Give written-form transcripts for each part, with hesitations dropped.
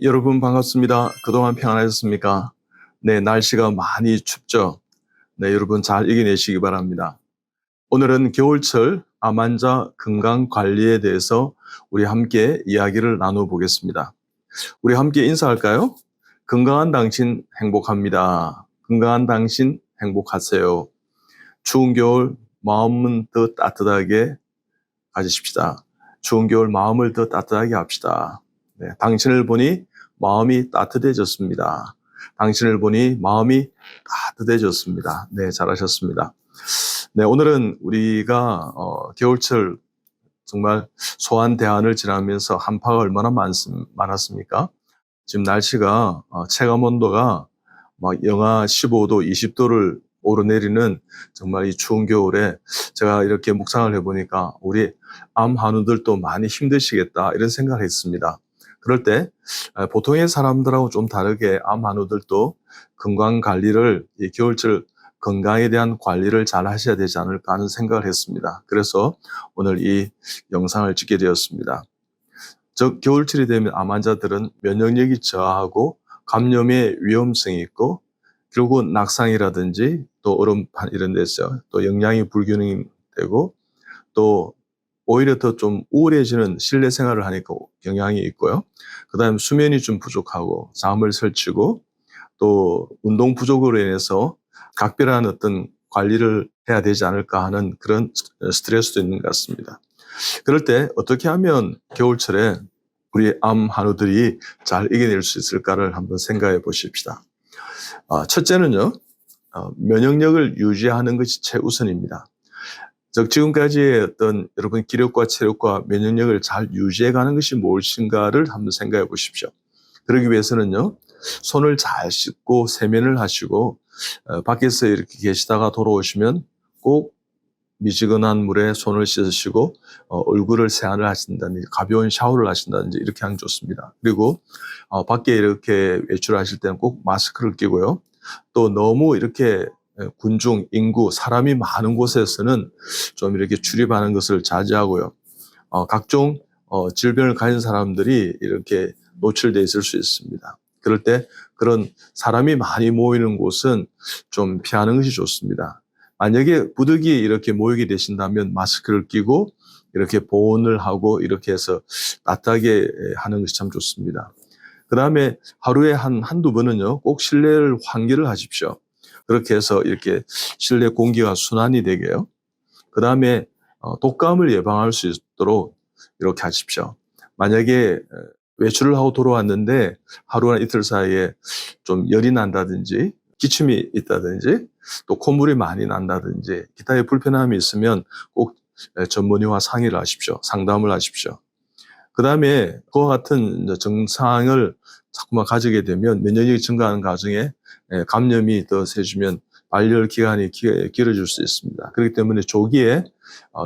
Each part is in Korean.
여러분 반갑습니다. 그동안 평안하셨습니까? 네, 날씨가 많이 춥죠? 네, 여러분 잘 이겨내시기 바랍니다. 오늘은 겨울철 암 환자 건강 관리에 대해서 우리 함께 이야기를 나눠보겠습니다. 우리 함께 인사할까요? 건강한 당신 행복합니다. 건강한 당신 행복하세요. 추운 겨울 마음은 더 따뜻하게 가지십시다. 추운 겨울 마음을 더 따뜻하게 합시다. 네, 당신을 보니 마음이 따뜻해졌습니다. 당신을 보니 마음이 따뜻해졌습니다. 네, 잘하셨습니다. 네, 오늘은 우리가 겨울철 정말 소환 대안을 지나면서 한파가 얼마나 많았습니까? 지금 날씨가 체감 온도가 막 영하 15도, 20도를 오르내리는 정말 이 추운 겨울에 제가 이렇게 묵상을 해보니까 우리 암 환우들도 많이 힘드시겠다 이런 생각을 했습니다. 그럴 때 보통의 사람들하고 좀 다르게 암 환우들도 건강 관리를 이 겨울철 건강에 대한 관리를 잘 하셔야 되지 않을까 하는 생각을 했습니다. 그래서 오늘 이 영상을 찍게 되었습니다. 겨울철이 되면 암 환자들은 면역력이 저하하고 감염의 위험성이 있고 결국 낙상이라든지 또 얼음판 이런 데서 또 영양이 불균형이 되고 또 오히려 더 좀 우울해지는 실내 생활을 하니까 영향이 있고요. 그 다음에 수면이 좀 부족하고 잠을 설치고 또 운동 부족으로 인해서 각별한 어떤 관리를 해야 되지 않을까 하는 그런 스트레스도 있는 것 같습니다. 그럴 때 어떻게 하면 겨울철에 우리 암 환우들이 잘 이겨낼 수 있을까를 한번 생각해 보십시다. 첫째는요, 면역력을 유지하는 것이 최우선입니다. 즉 지금까지의 어떤 여러분 기력과 체력과 면역력을 잘 유지해 가는 것이 무엇인가를 한번 생각해 보십시오. 그러기 위해서는요, 손을 잘 씻고 세면을 하시고 밖에서 이렇게 계시다가 돌아오시면 꼭 미지근한 물에 손을 씻으시고 얼굴을 세안을 하신다든지 가벼운 샤워를 하신다든지 이렇게 하면 좋습니다. 그리고 밖에 이렇게 외출하실 때는 꼭 마스크를 끼고요. 또 너무 이렇게 군중, 인구, 사람이 많은 곳에서는 좀 이렇게 출입하는 것을 자제하고요. 각종 질병을 가진 사람들이 이렇게 노출되어 있을 수 있습니다. 그럴 때 그런 사람이 많이 모이는 곳은 좀 피하는 것이 좋습니다. 만약에 부득이 이렇게 모이게 되신다면 마스크를 끼고 이렇게 보온을 하고 이렇게 해서 따뜻하게 하는 것이 참 좋습니다. 그 다음에 하루에 한두 번은요, 꼭 실내를 환기를 하십시오. 그렇게 해서 이렇게 실내 공기가 순환이 되게요. 그 다음에 독감을 예방할 수 있도록 이렇게 하십시오. 만약에 외출을 하고 돌아왔는데 하루나 이틀 사이에 좀 열이 난다든지 기침이 있다든지 또 콧물이 많이 난다든지 기타의 불편함이 있으면 꼭 전문의와 상의를 하십시오. 상담을 하십시오. 그 다음에 그와 같은 증상을 자꾸만 가지게 되면 면역력이 증가하는 과정에 감염이 더 세지면 발열 기간이 길어질 수 있습니다. 그렇기 때문에 조기에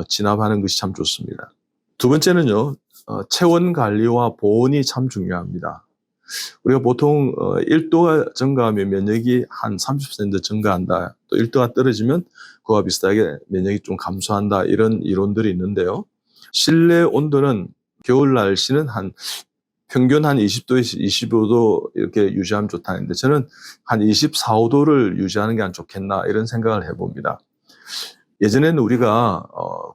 진압하는 것이 참 좋습니다. 두 번째는요, 체온 관리와 보온이 참 중요합니다. 우리가 보통 1도가 증가하면 면역이 한 30% 증가한다. 또 1도가 떨어지면 그와 비슷하게 면역이 좀 감소한다. 이런 이론들이 있는데요. 실내 온도는 겨울 날씨는 평균 한 20도에서 25도 이렇게 유지하면 좋다는데 저는 한 24, 5도를 유지하는 게 안 좋겠나 이런 생각을 해봅니다. 예전에는 우리가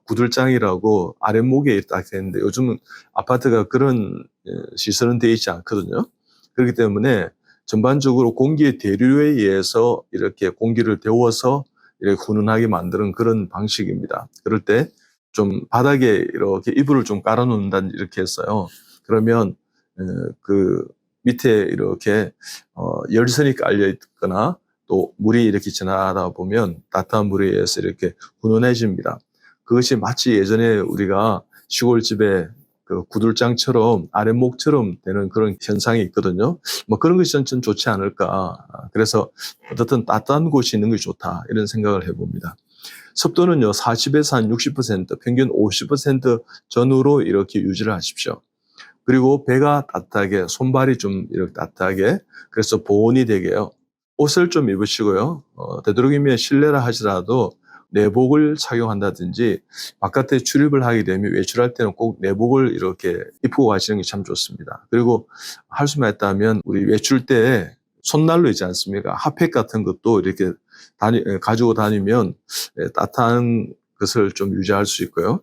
구들장이라고 아랫목에 딱 했는데 요즘은 아파트가 그런 시설은 되어 있지 않거든요. 그렇기 때문에 전반적으로 공기의 대류에 의해서 이렇게 공기를 데워서 이렇게 훈훈하게 만드는 그런 방식입니다. 그럴 때 좀 바닥에 이렇게 이불을 좀 깔아놓는다 이렇게 했어요. 그러면 그 밑에 이렇게 열선이 깔려 있거나 또 물이 이렇게 지나다 보면 따뜻한 물에 의해서 이렇게 훈훈해집니다. 그것이 마치 예전에 우리가 시골집에 그 구들장처럼 아랫목처럼 되는 그런 현상이 있거든요. 뭐 그런 것이 전 좋지 않을까. 그래서 어떻든 따뜻한 곳이 있는 것이 좋다. 이런 생각을 해봅니다. 습도는요, 40에서 한 60%, 평균 50% 전후로 이렇게 유지를 하십시오. 그리고 배가 따뜻하게, 손발이 좀 이렇게 따뜻하게, 그래서 보온이 되게요. 옷을 좀 입으시고요. 되도록이면 실내라 하시라도 내복을 착용한다든지 바깥에 출입을 하게 되면 외출할 때는 꼭 내복을 이렇게 입고 가시는 게 참 좋습니다. 그리고 할 수만 있다면 우리 외출 때 손난로 있지 않습니까? 핫팩 같은 것도 이렇게 가지고 다니면 따뜻한 것을 좀 유지할 수 있고요.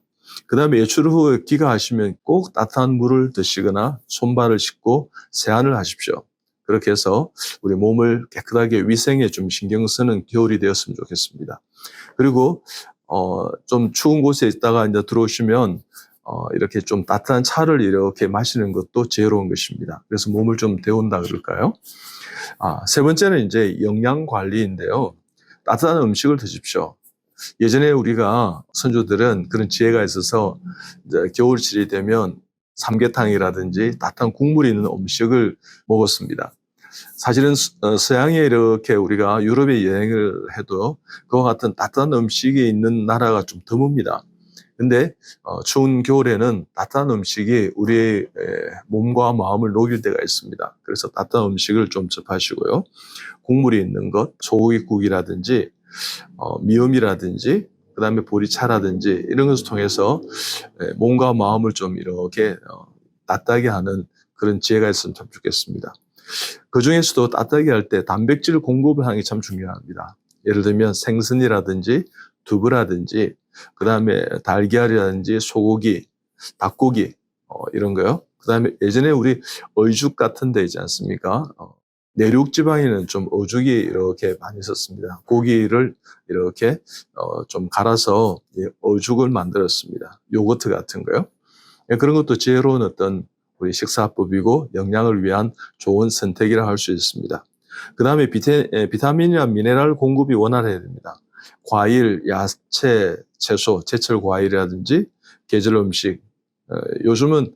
그 다음에 외출 후에 귀가하시면 꼭 따뜻한 물을 드시거나 손발을 씻고 세안을 하십시오. 그렇게 해서 우리 몸을 깨끗하게 위생에 좀 신경 쓰는 겨울이 되었으면 좋겠습니다. 그리고 좀 추운 곳에 있다가 이제 들어오시면 이렇게 좀 따뜻한 차를 이렇게 마시는 것도 지혜로운 것입니다. 그래서 몸을 좀 데운다 그럴까요? 세 번째는 이제 영양 관리인데요. 따뜻한 음식을 드십시오. 예전에 우리가 선조들은 그런 지혜가 있어서 이제 겨울철이 되면 삼계탕이라든지 따뜻한 국물이 있는 음식을 먹었습니다. 사실은 서양에 이렇게 우리가 유럽에 여행을 해도 그와 같은 따뜻한 음식이 있는 나라가 좀 드뭅니다. 근데 추운 겨울에는 따뜻한 음식이 우리의 몸과 마음을 녹일 때가 있습니다. 그래서 따뜻한 음식을 좀 접하시고요. 국물이 있는 것, 소고기국이라든지 미음이라든지 그다음에 보리차라든지 이런 것을 통해서 몸과 마음을 좀 이렇게 따뜻하게 하는 그런 지혜가 있으면 참 좋겠습니다. 그 중에서도 따뜻하게 할 때 단백질 공급을 하는 게 참 중요합니다. 예를 들면 생선이라든지 두부라든지 그다음에 달걀이라든지 소고기, 닭고기 이런 거요. 그다음에 예전에 우리 어죽 같은 데 있지 않습니까? 내륙 지방에는 좀 어죽이 이렇게 많이 있었습니다. 고기를 이렇게 좀 갈아서 어죽을 만들었습니다. 요거트 같은 거요. 그런 것도 지혜로운 어떤 우리 식사법이고 영양을 위한 좋은 선택이라 할 수 있습니다. 그 다음에 비타민이나 미네랄 공급이 원활해야 됩니다. 과일, 야채, 채소, 제철 과일이라든지 계절 음식. 요즘은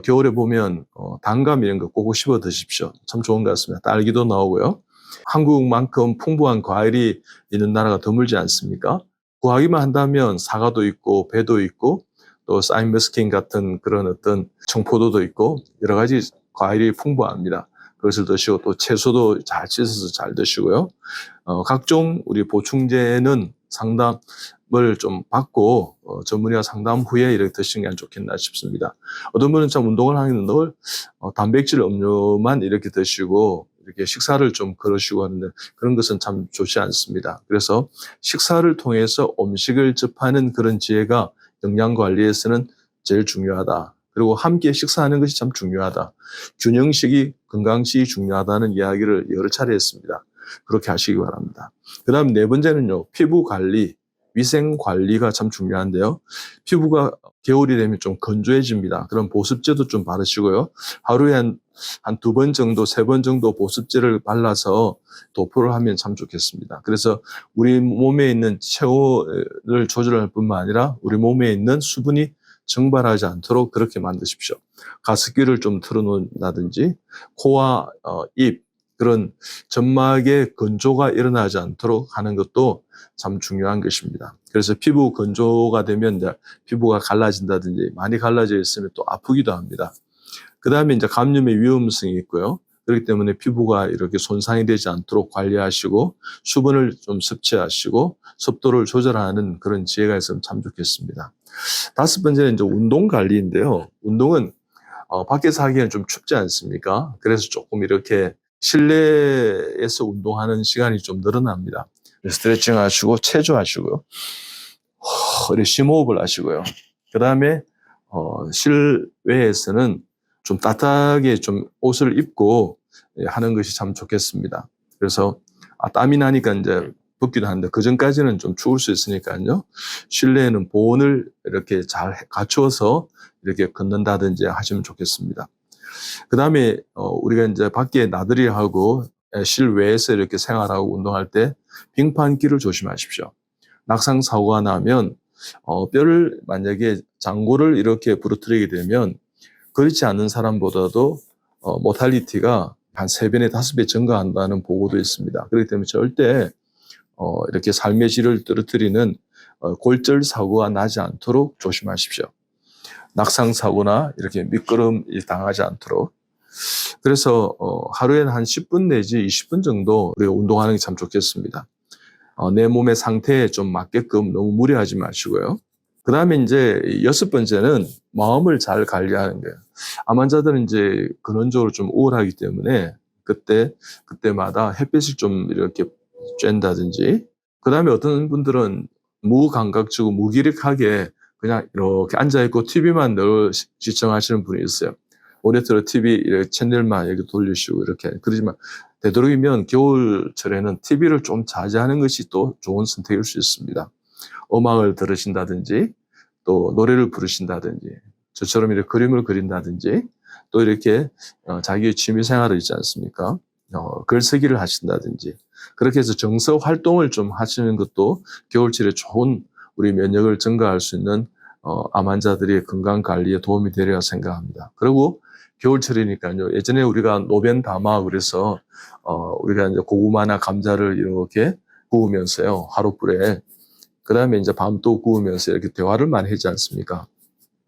겨울에 보면 단감 이런 거 꼭 씹어 드십시오. 참 좋은 것 같습니다. 딸기도 나오고요. 한국만큼 풍부한 과일이 있는 나라가 드물지 않습니까? 구하기만 한다면 사과도 있고 배도 있고 또 사인머스킨 같은 그런 어떤 청포도도 있고 여러 가지 과일이 풍부합니다. 그것을 드시고 또 채소도 잘 씻어서 잘 드시고요. 각종 우리 보충제는 상담을 좀 받고 전문의와 상담 후에 이렇게 드시는 게 좋겠나 싶습니다. 어떤 분은 참 운동을 하는 걸 단백질 음료만 이렇게 드시고 이렇게 식사를 좀 거르시고 하는데 그런 것은 참 좋지 않습니다. 그래서 식사를 통해서 음식을 접하는 그런 지혜가 영양 관리에서는 제일 중요하다. 그리고 함께 식사하는 것이 참 중요하다. 균형식이 건강식이 중요하다는 이야기를 여러 차례 했습니다. 그렇게 하시기 바랍니다. 그 다음 네 번째는요. 피부 관리, 위생 관리가 참 중요한데요. 피부가 겨울이 되면 좀 건조해집니다. 그럼 보습제도 좀 바르시고요. 하루에 한 두 번 정도, 세 번 정도 보습제를 발라서 도포를 하면 참 좋겠습니다. 그래서 우리 몸에 있는 체온을 조절할 뿐만 아니라 우리 몸에 있는 수분이 증발하지 않도록 그렇게 만드십시오. 가습기를 좀 틀어놓는다든지 코와 입 그런 점막에 건조가 일어나지 않도록 하는 것도 참 중요한 것입니다. 그래서 피부 건조가 되면 이제 피부가 갈라진다든지 많이 갈라져 있으면 또 아프기도 합니다. 그 다음에 이제 감염의 위험성이 있고요. 그렇기 때문에 피부가 이렇게 손상이 되지 않도록 관리하시고 수분을 좀 섭취하시고 습도를 조절하는 그런 지혜가 있으면 참 좋겠습니다. 다섯 번째는 이제 운동 관리인데요. 운동은 밖에서 하기에는 좀 춥지 않습니까? 그래서 조금 이렇게 실내에서 운동하는 시간이 좀 늘어납니다. 스트레칭 하시고 체조하시고요. 허리 심호흡을 하시고요. 그 다음에 실외에서는 좀 따뜻하게 좀 옷을 입고 하는 것이 참 좋겠습니다. 그래서 땀이 나니까 이제 붓기도 하는데 그 전까지는 좀 추울 수 있으니까요. 실내에는 보온을 이렇게 잘 갖추어서 이렇게 걷는다든지 하시면 좋겠습니다. 그 다음에 우리가 이제 밖에 나들이 하고 실외에서 이렇게 생활하고 운동할 때 빙판길을 조심하십시오. 낙상 사고가 나면 뼈를 만약에 장골을 이렇게 부러뜨리게 되면 그렇지 않은 사람보다도 모탈리티가 한 3배나 5배 증가한다는 보고도 있습니다. 그렇기 때문에 절대 이렇게 삶의 질을 떨어뜨리는 골절 사고가 나지 않도록 조심하십시오. 낙상 사고나 이렇게 미끄럼이 당하지 않도록. 그래서 하루에는 한 10분 내지 20분 정도 우리가 운동하는 게 참 좋겠습니다. 내 몸의 상태에 좀 맞게끔 너무 무리하지 마시고요. 그 다음에 이제 6번째는 마음을 잘 관리하는 거예요. 암 환자들은 이제 근원적으로 좀 우울하기 때문에 그때마다 햇빛을 좀 이렇게 쬐다든지, 그 다음에 어떤 분들은 무감각적으로 무기력하게 그냥 이렇게 앉아있고 TV만 늘 시청하시는 분이 있어요. 모니터로 TV 이렇게 채널만 이렇게 돌리시고 이렇게. 그러지만 되도록이면 겨울철에는 TV를 좀 자제하는 것이 또 좋은 선택일 수 있습니다. 음악을 들으신다든지, 또 노래를 부르신다든지, 저처럼 이렇게 그림을 그린다든지, 또 이렇게 자기의 취미 생활을 있지 않습니까? 글쓰기를 하신다든지, 그렇게 해서 정서 활동을 좀 하시는 것도 겨울철에 좋은 우리 면역을 증가할 수 있는 암 환자들의 건강 관리에 도움이 되리라 생각합니다. 그리고 겨울철이니까요. 예전에 우리가 노변 담화 그래서 우리가 이제 고구마나 감자를 이렇게 구우면서요, 하룻불에. 그 다음에 이제 밤 또 구우면서 이렇게 대화를 많이 하지 않습니까?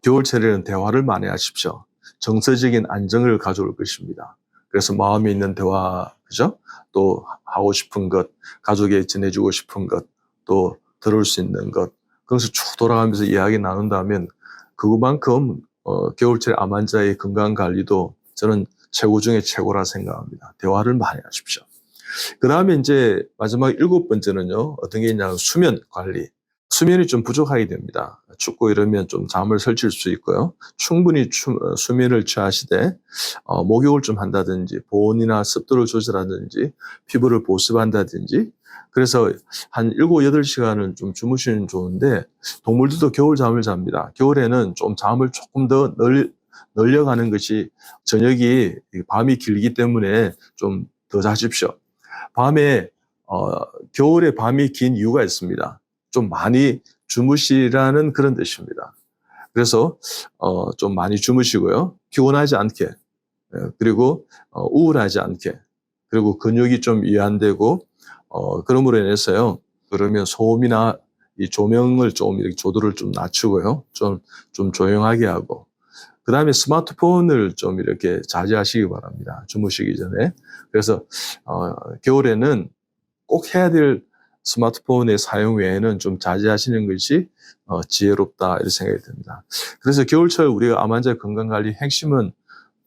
겨울철에는 대화를 많이 하십시오. 정서적인 안정을 가져올 것입니다. 그래서 마음에 있는 대화, 그죠? 또 하고 싶은 것, 가족에게 전해주고 싶은 것, 또 들을 수 있는 것, 그것을 쭉 돌아가면서 이야기 나눈다면 그것만큼 겨울철 암 환자의 건강 관리도 저는 최고 중에 최고라 생각합니다. 대화를 많이 하십시오. 그 다음에 이제 마지막 7번째는요, 어떤 게 있냐면 수면 관리. 수면이 좀 부족하게 됩니다. 춥고 이러면 좀 잠을 설칠 수 있고요. 충분히 수면을 취하시되 목욕을 좀 한다든지, 보온이나 습도를 조절하든지, 피부를 보습한다든지, 그래서 한 7, 8시간은 좀 주무시면 좋은데, 동물들도 겨울 잠을 잡니다. 겨울에는 좀 잠을 조금 더 늘려가는 것이, 저녁이 밤이 길기 때문에 좀 더 자십시오. 밤에 겨울에 밤이 긴 이유가 있습니다. 좀 많이 주무시라는 그런 뜻입니다. 그래서 좀 많이 주무시고요. 피곤하지 않게, 그리고 우울하지 않게, 그리고 근육이 좀 이완되고, 그럼으로 인해서요. 그러면 소음이나 이 조명을 좀 이렇게 조도를 좀 낮추고요. 좀 조용하게 하고, 그 다음에 스마트폰을 좀 이렇게 자제하시기 바랍니다. 주무시기 전에. 그래서 겨울에는 꼭 해야 될 스마트폰의 사용 외에는 좀 자제하시는 것이 지혜롭다, 이렇게 생각이 듭니다. 그래서 겨울철 우리가 암 환자의 건강관리 핵심은,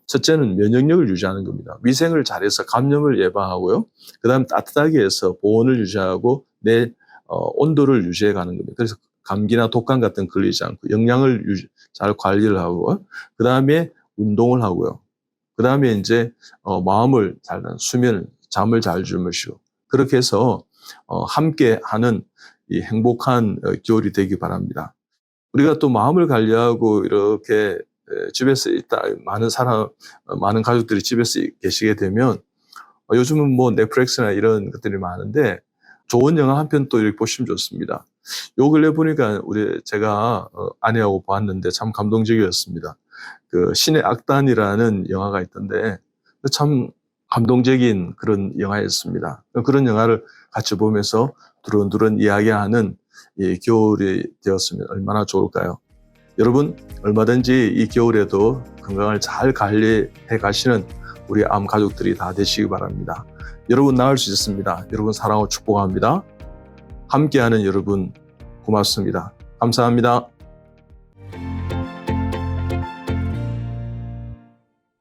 첫째는 면역력을 유지하는 겁니다. 위생을 잘해서 감염을 예방하고요. 그 다음 따뜻하게 해서 보온을 유지하고 내 온도를 유지해 가는 겁니다. 그래서 감기나 독감 같은 거 걸리지 않고 영양을 잘 관리를 하고, 그 다음에 운동을 하고요. 그 다음에 이제 마음을 잘, 수면을, 잠을 잘 주무시고, 그렇게 해서 함께 하는 이 행복한 겨울이 되기 바랍니다. 우리가 또 마음을 관리하고 이렇게 집에서 있다, 많은 가족들이 집에서 계시게 되면, 요즘은 뭐 넷플릭스나 이런 것들이 많은데 좋은 영화 한 편 또 이렇게 보시면 좋습니다. 요 근래 보니까 제가 아내하고 봤는데 참 감동적이었습니다. 그 신의 악단이라는 영화가 있던데 참 감동적인 그런 영화였습니다. 그런 영화를 같이 보면서 두런두런 이야기하는 이 겨울이 되었으면 얼마나 좋을까요? 여러분, 얼마든지 이 겨울에도 건강을 잘 관리해 가시는 우리 암 가족들이 다 되시기 바랍니다. 여러분 나을 수 있습니다. 여러분 사랑하고 축복합니다. 함께하는 여러분 고맙습니다. 감사합니다.